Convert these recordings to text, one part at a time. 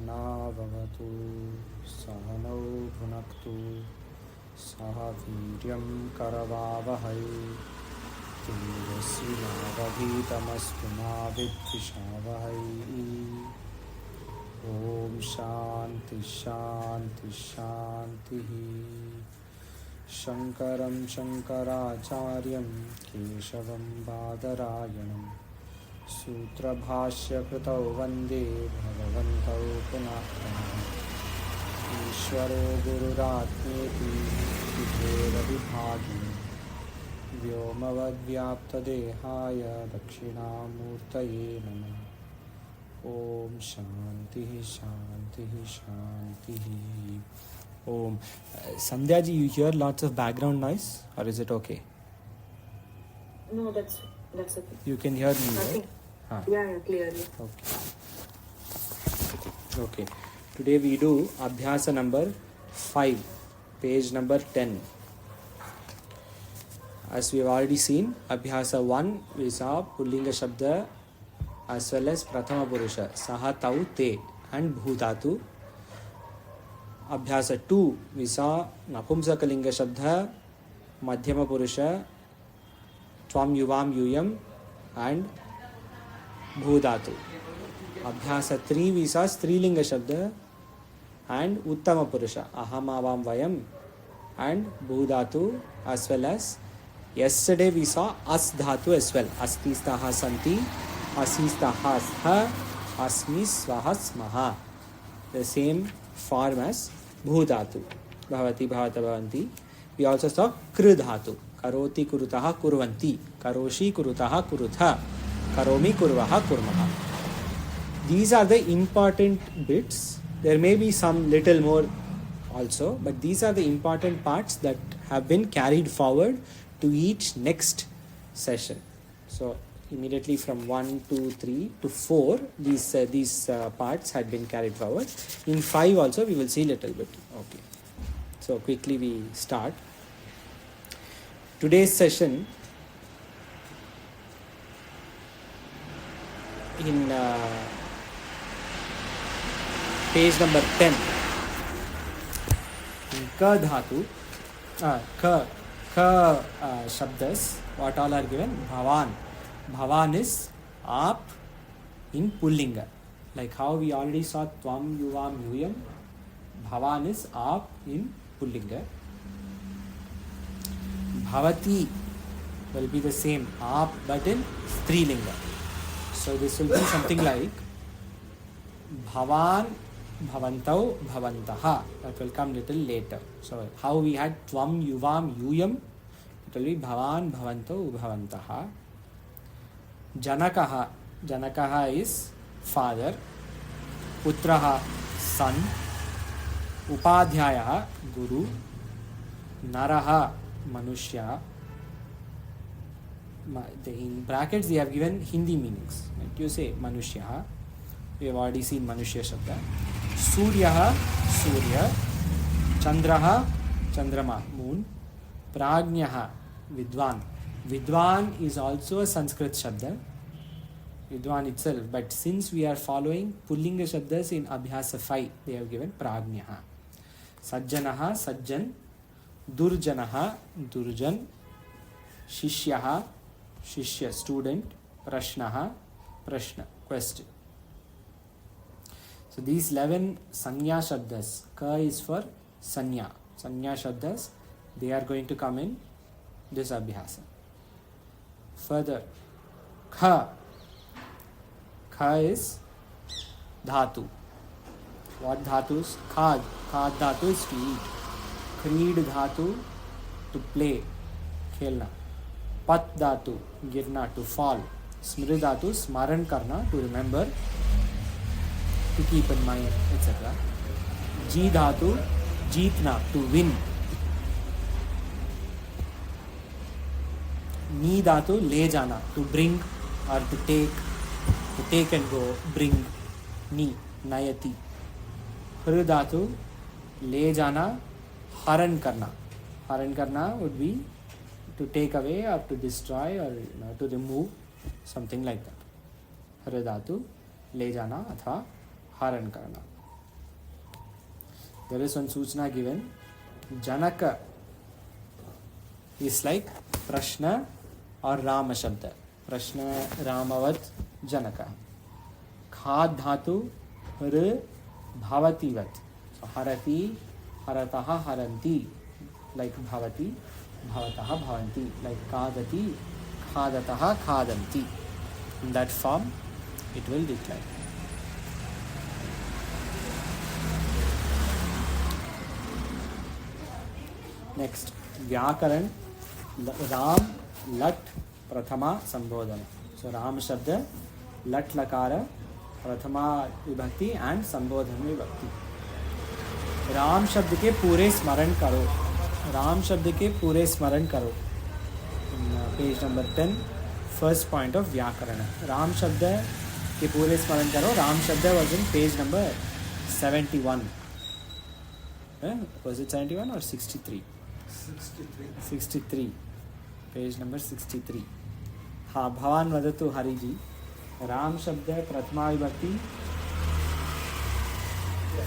सहनाववतु सहनौ भुनक्तु सह वीर्यं करवावहै तेजस्विनावधीतमस्तु मा विद्विषावहै। ओम शांति शांति शांति। शंकरं शंकराचार्यं केशवं बादरायणं सूत्रभाष्यकृतौ वन्दे भगवन्तौ पुनः पुनः। ईश्वरो गुरुरात्मेति विभेदविभागिने व्योमवद्व्याप्तदेहाय दक्षिणामूर्तये नमः। ओम शांति शांति शांति। Om. Sandhya ji, you hear lots of background noise, or is it okay? No, that's okay. You can hear me, Nothing. right? Yeah, clearly. Okay. Today we do Abhyasa number 5, page number 10. As we have already seen, Abhyasa 1 we saw Pullinga Shabda as well as Prathama Purusha, Saha, Tau, Te and Bhutatu. Abhyasa 2 we saw Napumsakalinga Shabda, Madhyama Purusha, Tvam, Yuvam, Yuyam and Bhudatu. Abhyasa 3 we saw Strilinga Shabda and Uttama Purusha, Aham, Avam, Vayam and Bhudatu, as well as yesterday we saw As Dhatu as well. Asti Staha Santi, Asi Staha Stha, Asmi Swaha Smaha. The same form as Bhudatu. Bhavati, Bhavata, Bhavanti. We also saw Kru Dhatu. Karoti, Kurutaha, Kurvanti. Karoshi, Kurutaha, Kurutha. Karomi, Kurvaha, Kurmaha. These are the important bits. There may be some little more also, but these are the important parts that have been carried forward to each next session. So immediately from 1, 2, 3 to 4, these parts had been carried forward. In 5 also we will see little bit. Okay. So quickly we start. Today's session in page number 10. In Ka Dhatu, Ka Shabdas, what all are given? Bhavan. Bhavan is Aap in Pullinga. Like how we already saw Tvam, Yuvam, Yuyam. Bhavan is Aap in Pullinga. Bhavati will be the same, Aap but in Strilinga. So this will be something like Bhavan, Bhavantau, Bhavantaha. That will come little later. So how we had Tvam, Yuvam, Yuyam, it will be Bhavan, Bhavantau, Bhavantaha. Janakaha. Janakaha is father. Putraha, son. Upadhyayaha, guru. Naraha, manushya. In brackets they have given Hindi meanings. Like you say manushya. We have already seen manushya shabda. Suryaha, surya. Chandraha, chandrama, moon. Pragnyaha, vidwan. Vidwan is also a Sanskrit shabda, Vidwan itself, but since we are following Pullinga shabdas in Abhyasa 5, they have given Pragnyaha. Sajjanaha, Sajjan. Durjanaha, Durjan. Shishyaha, Shishya, student. Prashnaha, Prashna, question. So these 11 Sanya shabdas, Ka is for Sanya. Sanya shabdas, they are going to come in this Abhyasa. Further, Kha. Kha is Dhatu. What Dhatus? Khad. Khad Dhatu is to eat. Creed Dhatu, to play. Khelna. Pat Dhatu, Girna, to fall. Smrit Dhatu, Smaran Karna, to remember, to keep in mind, etc. Ji Dhatu, Jeetna, to win. Ni Dhatu, Le Jana, to bring or to take and go, bring. Ni, Nayati. Hru Dhatu, Le Jana, Haran Karna. Haran Karna would be to take away or to destroy or to remove, something like that. Hru Dhatu, Le Jana अथवा Haran Karna. There is one Suchna given. Janaka is like Prashna or Rama Shabda. Prashna Ramavat Janaka. Khad dhatu r bhavativat. So harati, harataha, haranti, like bhavati, bhavataha, bhavanti, like kadati, khadataha, khadanti. In that form it will decline. Next, Vyakaran, Ram, Lat, Prathama, Sambodhana. So Ram Shabda, Lat Lakara, Prathama Vibhakti and Sambodhana Vibhakti. Ram शब्द के पूरे स्मरण करो. राम शब्द के पूरे स्मरण करो. Page number 10, first point of व्याकरण. राम शब्द के पूरे स्मरण करो. राम शब्द was in page number 71. Was it 71 or 63? 63. Page number 63. हाँ, भवान वदतु हरि जी. राम शब्द प्रथमा विभक्ति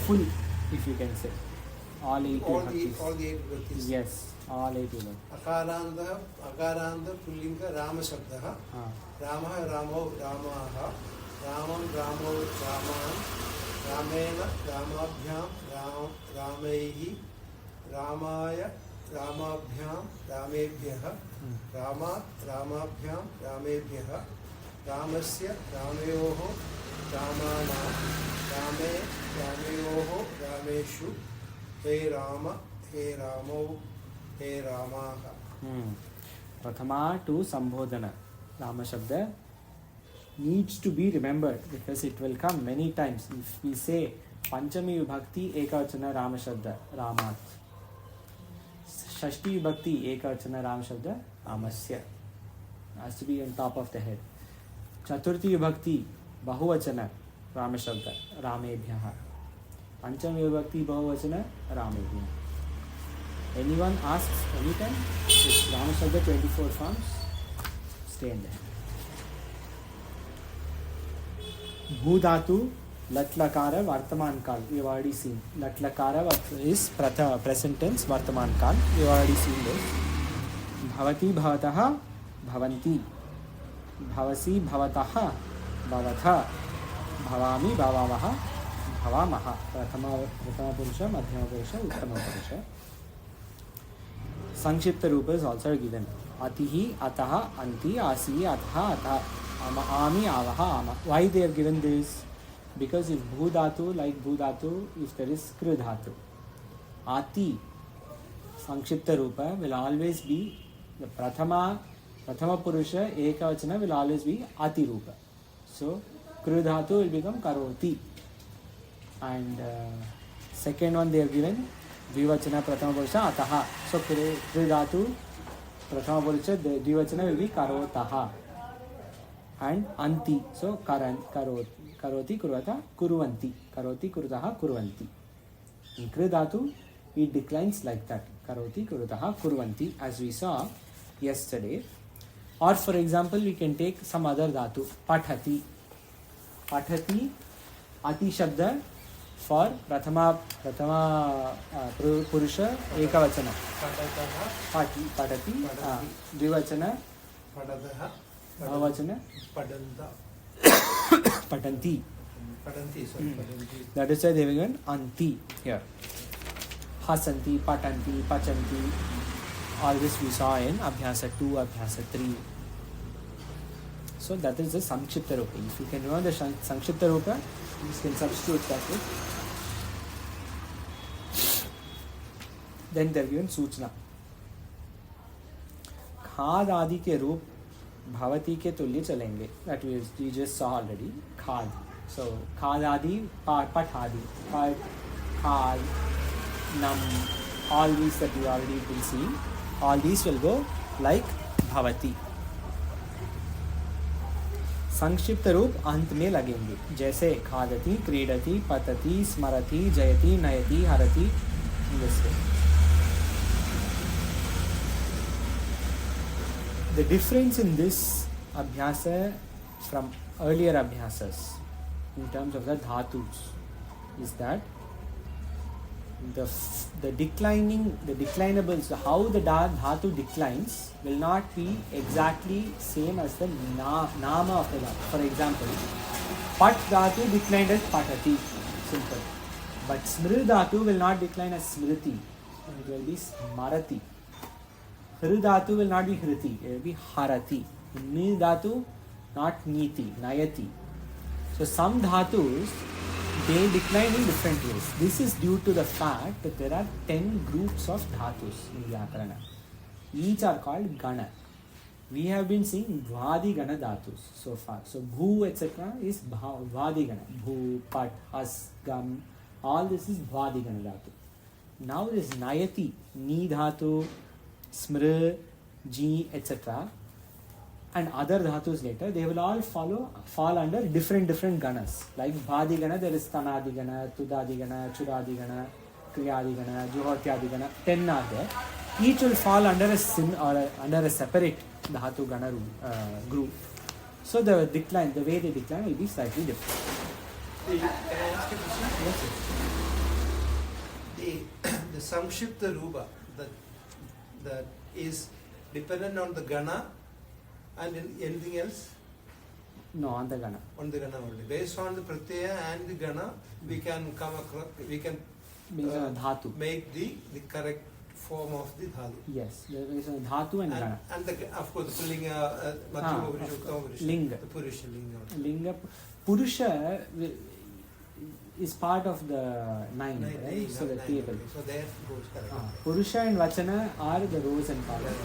full, if you can say. All the 8 vibhaktis. Yes, all 8 vibhaktis. अकारान्त पुल्लिंग राम शब्दः. रामः रामौ रामाः. रामं रामौ रामान्. रामेण रामाभ्यां रामैः. रामाय रामाभ्यां रामेभ्यः. रामात् रामाभ्यां रामेभ्यः. रामस्य रामयोः रामाणां. रामे रामयोः रामेषु. हे राम हे रामौ हे रामाः. Prathama to Sambodhana. Rama Shabda needs to be remembered because it will come many times. If we say Panchami Vibhakti Ekavachana Rama Shabda, Ramat. Shashti Vibhakti Ekavachana Rama Shabda, Ramasya. Has to be on top of the head. Chaturthi Vibhakti Bahuvachana Rama Shabda, Ramebhyah. Panchami Vibhakti Bahuvachana Ramebhyah. Anyone asks anytime, it's Rama Shabda 24 forms, stay in there. Bhudhatu, Latlakara, Vartaman Kal. We have already seen. Latlakara is present tense, Vartaman Kal. We have already seen this. Bhavati, Bhavataha, Bhavanti. Bhavasi, Bhavataha, Bhavatha. Bhavami, Bhavavaha, Bhavamaha. Prathama Purusha, Madhyama Purusha, Uttama Purusha. Sankshipta Rupa is also given. Atihi, Ataha, Anti, Asi, Atha, Atha, Ami, Avaha, Ama. Why they have given this? Because if Bhudhatu, like Bhudhatu, if there is Kru Dhatu, Ati, Sankshipta Rupa will always be the Prathama Purusha, Ekavachana will always be Ati Rupa. So, Kru Dhatu will become Karoti. And second one they have given, Dvivachana Prathama Purusha Ataha. So Kru Dhatu Prathama Purusha Dvivachana will be Karotaha. And Anti. So Karoti Kurvata Kuruvanti. Karoti Kurutaha Kuruvanti. In Kru Dhatu it declines like that. Karoti Kurutaha Kuruvanti, as we saw yesterday. Or for example we can take some other dhatu. Pathati. Pathati Ati Shabda for Prathama Purusha Ekavachana. Padati. Dvivachana. Bhavachana. Patanti. That is why they have given Anti here. Hasanti, Patanti, Pachanti. All this we saw in Abhyasa 2, Abhyasa 3. So that is the Sankshipta Rupa. If you can remember the Sankshipta Rupa, you can substitute that with. Then they are given Suchna. Khad आदि के रूप भवती के तुल्य चलेंगे. That we just saw already. Khad. So khad आदि, pat आदि, pat, khad, nam, all these that we already been seeing, all these will go like bhavati. संक्षिप्त रूप अंत में लगेंगे. जैसे खादति, क्रीडति, पतति, स्मरति, जयति, नयति, हरति. This way. The difference in this abhyasa from earlier abhyasas in terms of the dhatus is that the declinables, how the dhatu declines will not be exactly same as the nama of the dhatu. For example, pat dhatu declined as patati, simple. But smr dhatu will not decline as smriti, it will be smarati. Hr dhatu will not be hriti, it will be harati. Ni dhatu, not niti, nayati. So some dhatus, they decline in different ways. This is due to the fact that there are 10 groups of dhatus in Vyakarana. Each are called gana. We have been seeing Vadi Gana dhatus so far. So Bhu etc. is Vadi Gana. Bhu, Pat, Has, Gam, all this is Vadi Gana dhatu. Now this Nayati, Ni dhatu, Smr, Ji etc. and other dhatus later, they will all fall under different ganas. Like Bhadi Gana, there is Tanadi Gana, Tudadi Gana, Churadi Gana, Kriyadi Gana, Juhotyadi Gana, 10 are there. Each will fall under a under a separate dhatu gana group. So the way they decline will be slightly different. Can I ask a question? Yes. The Samshipta Rupa that is dependent on the Gana and anything else? No, on the Gana. On the Gana only. Based on the Pratyaya and the Gana, we can come across, we can dhatu. make the correct form of the dhatu. Yes, there is a dhatu and Gana. And of course, the Pullinga, Madhyama Purusha, Uttama Purusha. Linga. The Purusha, Linga. Linga. Purusha is part of the 9, right? So the table. So there goes correct. Purusha and Vachana are the rows and columns.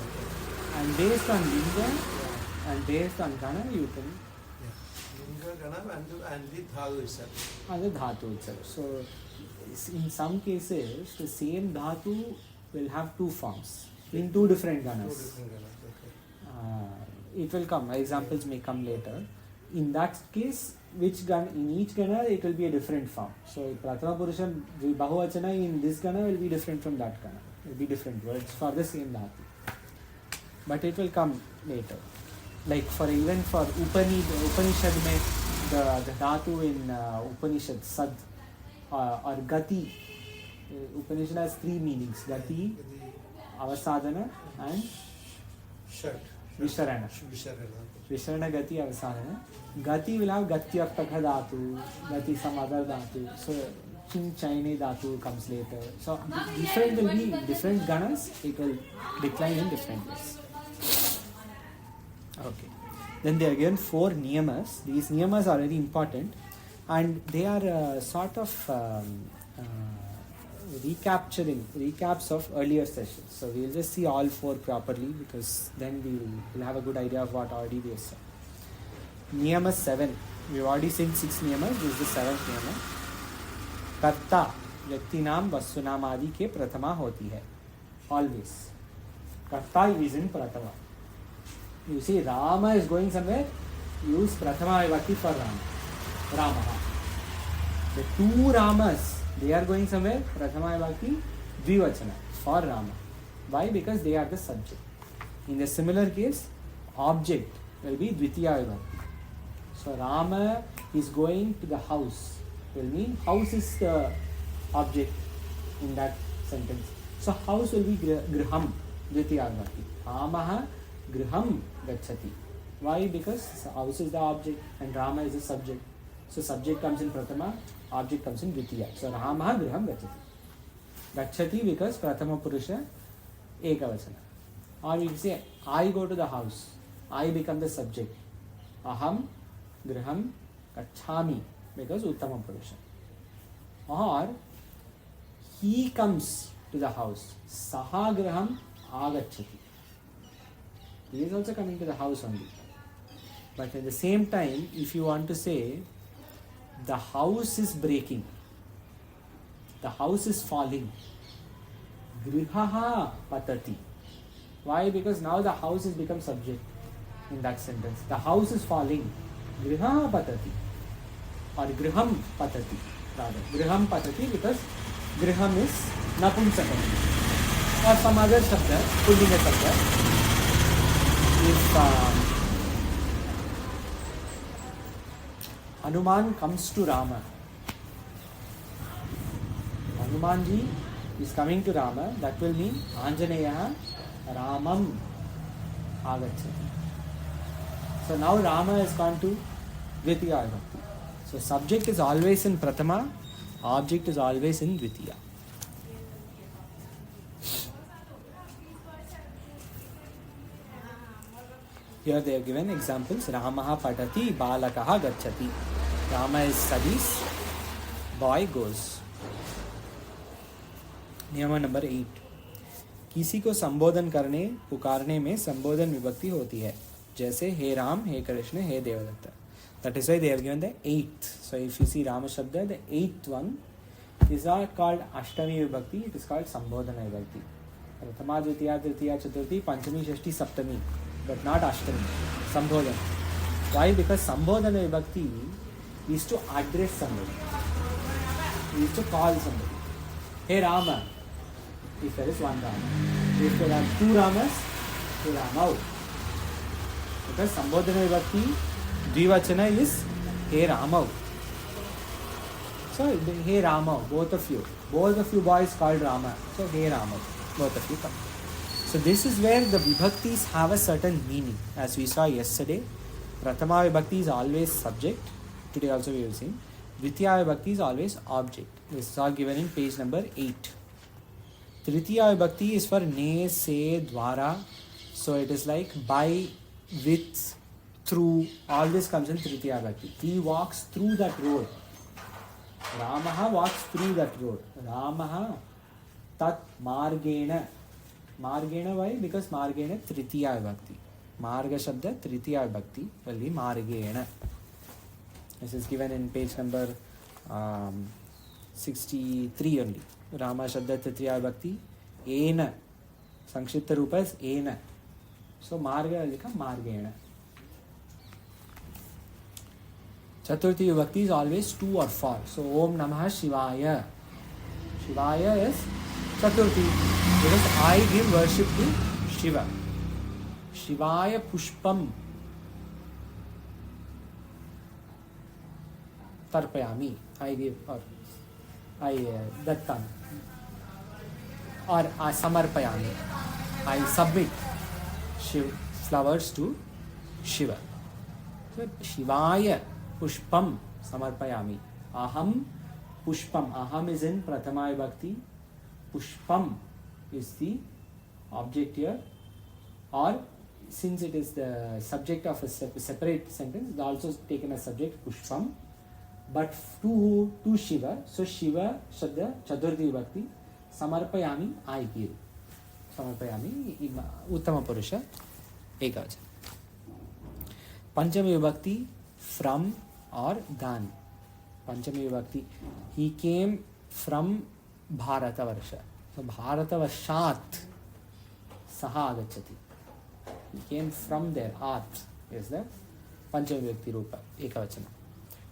And based on Linga and based on Gana, you can. Linga, Gana, and the dhatu itself. And the dhatu itself. So in some cases, the same dhatu will have 2 forms in 2 different ganas. 2 different ganas, okay. It will come. Examples may come later. In that case, in each gana it will be a different form. So Pratama Purusha Bahuvachana in this gana will be different from that gana. It will be different words for the same dhatu. But it will come later. Like even for Upanishad the dhatu in Upanishad Sad or Gati. Upanishad has 3 meanings: Gati, Avasadana and Visharana. Visharana, Gati, Avasadana. Gati will have Gati of Takha dhatu, Gati some other dhatu. So Ching Chaine dhatu comes later. So different will be different ganas. It will decline in different ways. Okay. Then there are again 4 niyamas. These niyamas are very important, and they are sort of recaps of earlier sessions. So we'll just see all 4 properly, because then we'll have a good idea of what already we have said. Niyama 7. We've already seen 6 niyamas. This is the 7th niyama. Karta व्यक्ति नाम वस्तु नाम आदि के प्रथमा होती है. Always. Karta is in Prathama. You see, Rama is going somewhere, use Prathama Vibhakti for Rama. The 2 Ramas, they are going somewhere, Prathama Vibhakti, Dvivachana, for Rama. Why? Because they are the subject. In a similar case, object will be Dvitiya Vibhakti. So Rama is going to the house, will mean house is the object in that sentence. So house will be Griham, Dvitiya Vibhakti. Ramaha Griham Gachati. Why? Because house is the object and Rama is the subject. So subject comes in Prathama, object comes in Dvitiya. So Ramaha Griham Gachati. Gachati because Prathama Purusha Ekavachana. Or we say I go to the house. I become the subject. Aham Griham Gachami because Uttama Purusha. Or he comes to the house. Saha Griham Agachati. He is also coming to the house only. But at the same time, if you want to say the house is breaking, the house is falling, Grihaha Patati. Why? Because now the house has become subject in that sentence. The house is falling, Grihaha Patati. Or Griham Patati rather. Griham Patati because Griham is Napumsakam. Or some other Shabda, Pullinga Shabda. If Hanuman comes to Rama, Hanumanji is coming to Rama, that will mean Anjaneya Ramam agacchati. So now Rama has gone to Dvitiya Vibhakti. So subject is always in Prathama, object is always in Dvitiya. Here they have given examples. Ramaha patati, balakaha gacchati. Rama is studies, boy goes. नियम number 8. किसी को संबोधन करने पुकारने में संबोधन विभक्ति होती है, जैसे हे राम, हे कृष्ण, हे Devdutt. That is why they have given the 8th. So if you see Rama Shabda, the 8th one is not called Ashtami Vibhakti, it is called Sambodhana Vibhakti. Prathama, Dvitiya, Tritiya, Chaturthi, Panchami, Shashti, Saptami, but not Ashtami. Sambodhana. Why? Because Sambodhana Vibhakti is to address somebody, is to call somebody. Hey Rama, if there is one Rama. If there are two Ramas, hey Rama. Because Sambodhana Vibhakti Dvivachana is Hey Rama. So Hey Rama, both of you boys called Rama. So Hey Rama, both of you come. So this is where the Vibhaktis have a certain meaning. As we saw yesterday, Prathama Vibhakti is always subject. Today also we will see. Dvitiya Vibhakti is always object. This is all given in page number 8. Tritiya Vibhakti is for ne, se, dwara. So it is like by, with, through. All this comes in Tritiya Vibhakti. He walks through that road. Ramaha walks through that road. Ramaha tat margena. Margena why? Because margena Tritiya Vibhakti. Marga Shabda Tritiya Vibhakti will be margena. This is given in page number 63 only. Rama Shabda Tritiya Vibhakti. Ena. Sankshipta Rupa is Ena. So Marga will become Margena. Chaturthi Vibhakti is always to or for. So Om Namah Shivaya. Shivaya is Chaturthi. Because I give worship to Shiva. Shivaya Pushpam Tarpayami. I give, or I Dattam, or I Samarpayami. I submit flowers to Shiva. So Shivaya Pushpam Samarpayami. Aham Pushpam. Aham is in Prathama Vibhakti. Pushpam is the object here. Or since it is the subject of a separate sentence, it is also taken as subject Pushpam. But to Shiva, so Shiva Shabda Chaturthi Vibhakti. Samarpayami I give. Samarpayami Uttama Purusha Ekavachana. Panchami Vibhakti from or than. Panchami Vibhakti. He came from Bharata Varsha. So Bharata Varshat Saha Agachati. He came from there. Art is the Panchami Vibhakti Rupa Ekavachana.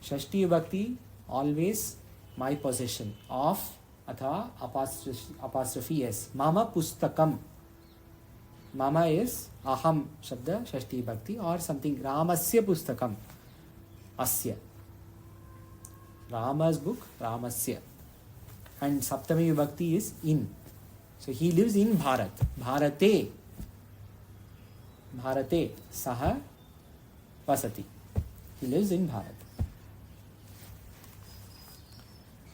Shashti Vibhakti always my possession of atha apostrophe s. Mama Pustakam. Mama is Aham Shabda Shashti Vibhakti or something. Ramasya Pustakam. Asya. Rama's book, Ramasya. And Saptami Vibhakti is in. So he lives in Bharat. Bharate. Bharate. Saha Vasati. He lives in Bharat.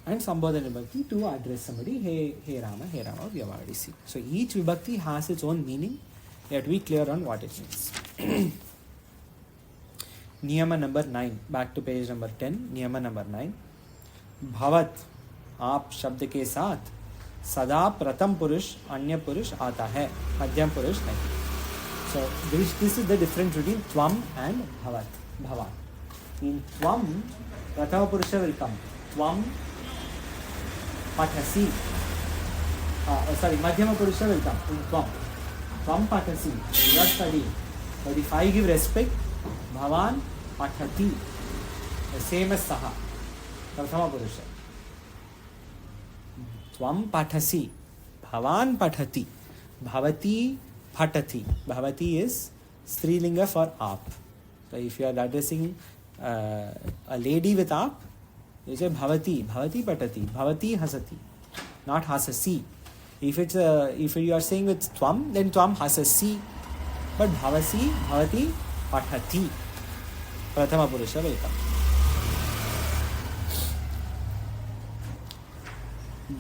And Sambodhana Vibhakti to address somebody. Hey Rama, we have already seen. So each Vibhakti has its own meaning. You have to be clear on what it means. Niyama number 9. Back to page number 10. Niyama number 9. Bhavat. आप शब्द के साथ सदा प्रथम पुरुष अन्य पुरुष आता है, मध्यम पुरुष नहीं. So this is the difference between tvam and bhavat. Bhavat. In tvam, prathama purusha will come. Tvam pathasi. Madhyama purusha will come in tvam. Tvam pathasi. You are studying. But if I give respect, bhavan pathati. The same as saha. Prathama purusha. Tvam pathasi. Bhavan pathati. Bhavati patati. Bhavati is Strilinga for aap. So if you are addressing a lady with aap, you say bhavati. Bhavati patati. Bhavati hasati. not hasasi. If you are saying with tvam, then tvam hasasi. But bhavasi, bhavati, pathati. Prathama Purusha will come.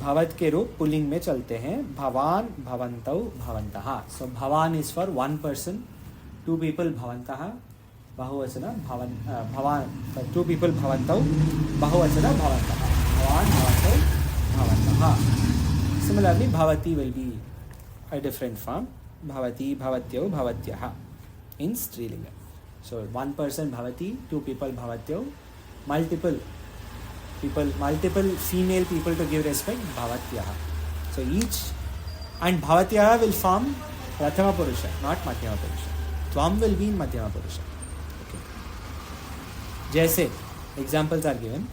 भवत के रूप pulling में चलते हैं. भवान, भवन्तौ, भवन्तः. So bhavan is for one person, two people bhavantah, bahuvachana bhavan, two people bhavantau, bahuvachana bhavantah. Bhavan, bhavantau, bhavantah. Similarly, bhavati will be a different form. Bhavati, bhavatyau, bhavatyah in strilinga. So one person bhavati, two people bhavatyau, multiple female people to give respect, bhavatyah. So each, and bhavatyah will form prathama purusha, not madhyama purusha. Tvam will be in madhyama purusha. Okay. Jaise examples are given.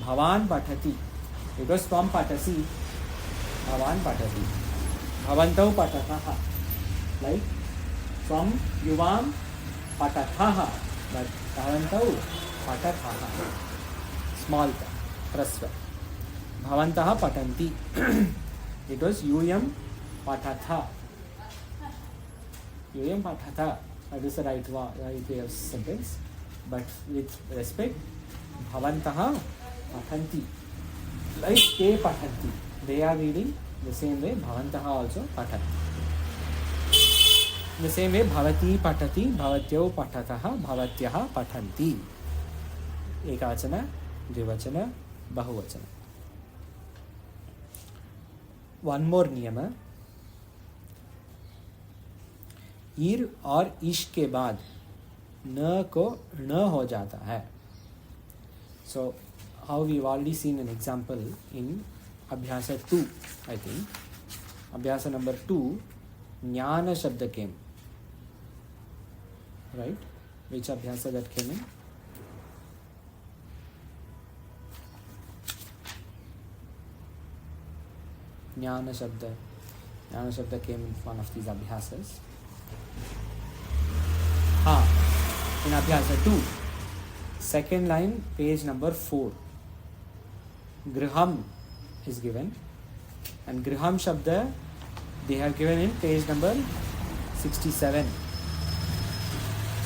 Bhavan pathati, because tvam patasi, bhavan patati. Bhavantau patatah, like tvam yuvam patatah, but bhavantau patatah. Small prasva. Bhavantah patanti. It was yuyam patatha. Yuyam patatha. That is the right way of sentence. But with respect, bhavantah patanti. Like they patanti. They are reading the same way. Bhavantah also patanti. In the same way, bhavati patati, bhavatyau patatah, bhavatyah patanti. Ekavachana, dvivachana, bahuvachana. One more niyama. ईर और इश के बाद न को न हो जाता है. So how we've already seen an example in Abhyasa 2, I think. Abhyasa number 2, Jnana Shabda came. Right? Which Abhyasa that came in? Jnana Shabda came in one of these Abhyasas. In Abhyasa 2, second line, page number 4. Griham is given, and Griham Shabda they have given in page number 67.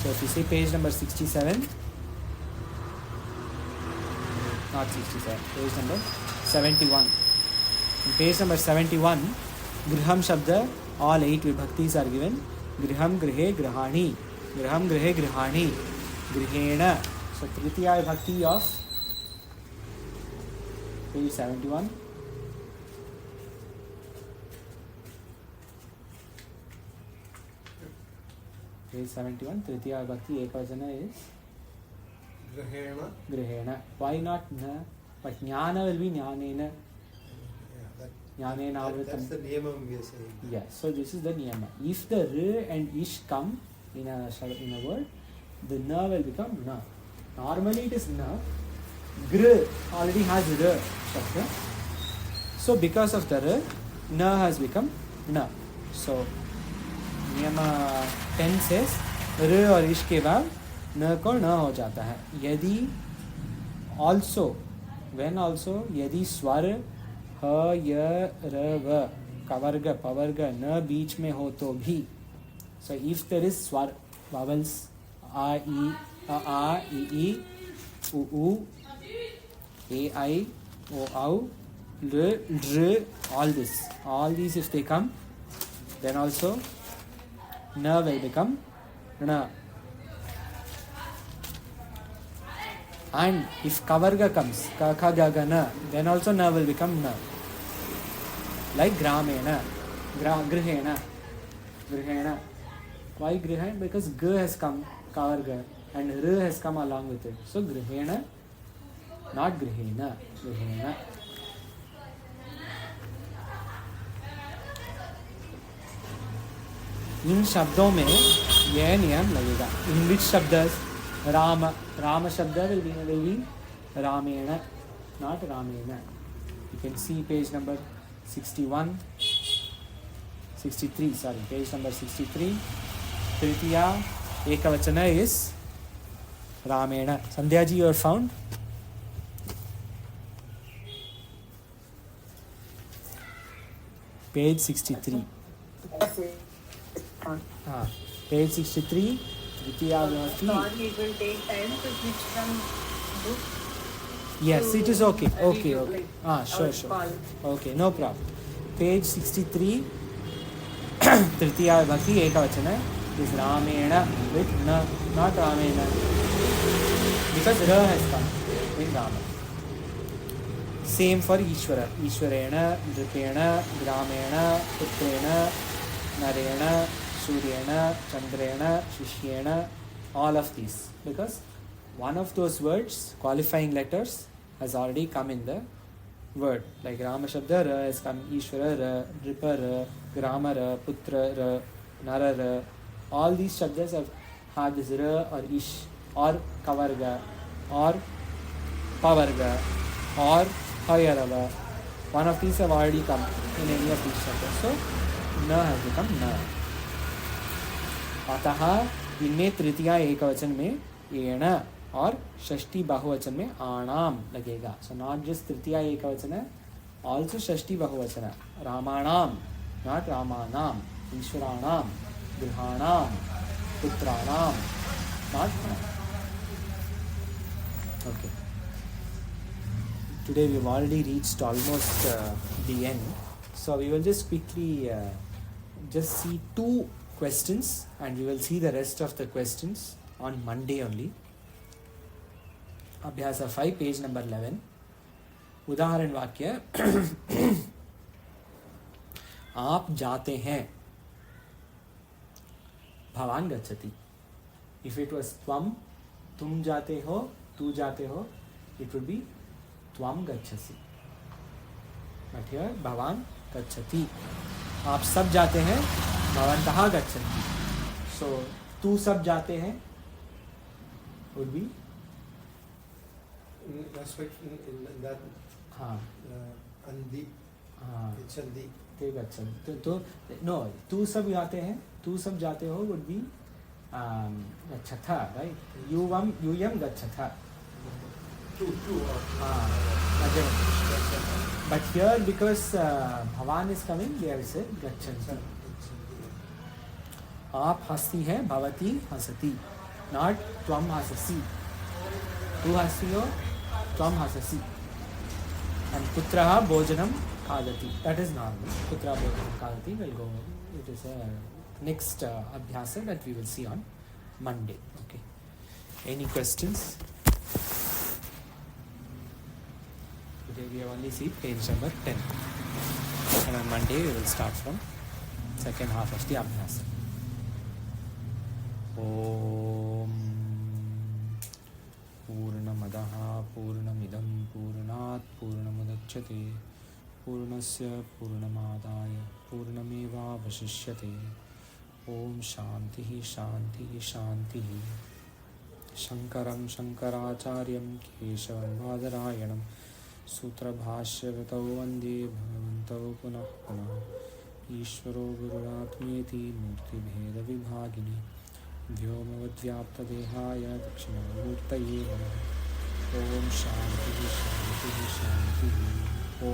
So if you see page number 67, not 67, page number 71. In page number 71, Griham Shabda, all 8 vibhaktis are given. Griham, Grihe, Grihani. Griham, Grihe, Grihani. Grihena. So Tritiya vibhakti of page 71. Page 71, Tritiya vibhakti ekavachana is Grihena. Grihena. Why not na? But Jnana will be Jnanena. That's the niyama we are saying. Yes, so this is the niyama. If the r and ish come in a word, the na will become na. Normally it is na. Gr already has r shabda. So because of the r, na has become na. So niyama 10 says r और ish के बाद न को न हो जाता है. यदि also, when also, यदि स्वर ह य र व कवर्ग पवर्ग न बीच में हो तो भी. So if there is swar, vowels a I, u, a I, o au, l, dr, all these if they come, then also na will become na. And if kavarga comes, ka kha ga ga na, then also na will become na. Like gramena, grihena. Why grihena? Because g has come, kavarga, and r has come along with it. So grihena, not grihena, grihena. इन शब्दों में यह नियम लगेगा. In which शब्द? Rama Shabda will be Ramena, not Ramena. You can see page number 61, 63, sorry, page number 63. Tritiya Ekavachana is Ramena. Sandhya ji, you are found? Page 63. हाँ, page 63. Tritiya Vibhakti. Sorry, it will take time to switch from book. Yes, it is okay. I need Okay, to, okay. like, Sure, our sure. call. Okay, no problem. Page 63. Tritiya Vibhakti ekavachana is Ramena with na, not Ramena. Because Ra has come in Rama. Same for Ishvara. Ishvarena, Nripena, Gramena, Putrena, Narena, Suryena, Chandrena, Shishyena, all of these. Because one of those words, qualifying letters, has already come in the word. Like Rama Shabda, Ra has come, Ishvara, Ra, Nripa, Ra, Grama, Ra, Putra, Ra, Nara, Ra. All these Shabdas have had this Ra or Ish or Kavarga or Pavarga or Hayarava. One of these have already come in any of these Shabdas. So, Na has become Na. अतः इनमें तृतीया एकवचन में and और षष्ठी बहुवचन में आणाम लगेगा. So not just तृतीया एकवचन, also षष्ठी बहुवचन. रामाणाम, नॉट रामानाम. ईश्वराणाम, गृहाणाम, पुत्राणाम, not. Okay. Today we have already reached almost the end. So we will just quickly just see 2 questions, and we will see the rest of the questions on Monday only. Abhyasa 5, page number 11. उदाहरण वाक्य. आप जाते हैं. भवान गच्छति. If it was त्वम, तुम जाते हो, तू जाते हो, it would be त्वम गच्छसि. But here भवान गच्छति. आप सब जाते हैं. भवन्तः गच्छन्ति. So तू सब जाते हैं would be in respect in that हाँ andi हाँ ichandi. ते गच्छन्ति. तो no, तू सब जाते हैं, तू सब जाते हो would be गच्छथ, right? यूयम गच्छथ. Two Again. But here because Bhavan is coming, they have said गच्छन्ति. आप हंसती हैं, भवती हंसति. Not त्वम हंससि. तू हंसती हो, त्वम हंससि. And पुत्रः भोजनं खादति. That is normal. पुत्रः भोजनं खादति will go. It is a next abhyasa that we will see on Monday. Okay. Any questions? Today we have only seen page number 10. And on Monday we will start from second half of the abhyasa. ॐ पूर्णमदः पूर्णमिदं पूर्णात् पूर्णमुदच्यते पूर्णस्य पूर्णमादाय पूर्णमेवावशिष्यते. ॐ शान्तिः शान्तिः शान्तिः. शङ्करं शङ्कराचार्यं केशवं बादरायणं सूत्रभाष्यकृतौ वन्दे भगवन्तौ पुनः पुनः. ईश्वरो गुरुरात्मेति मूर्तिभेदविभागिनि व्योमवद्व्याप्तदेहाय दक्षिणामूर्तये नमः. ॐ शान्तिः शान्तिः शान्तिः. ॐ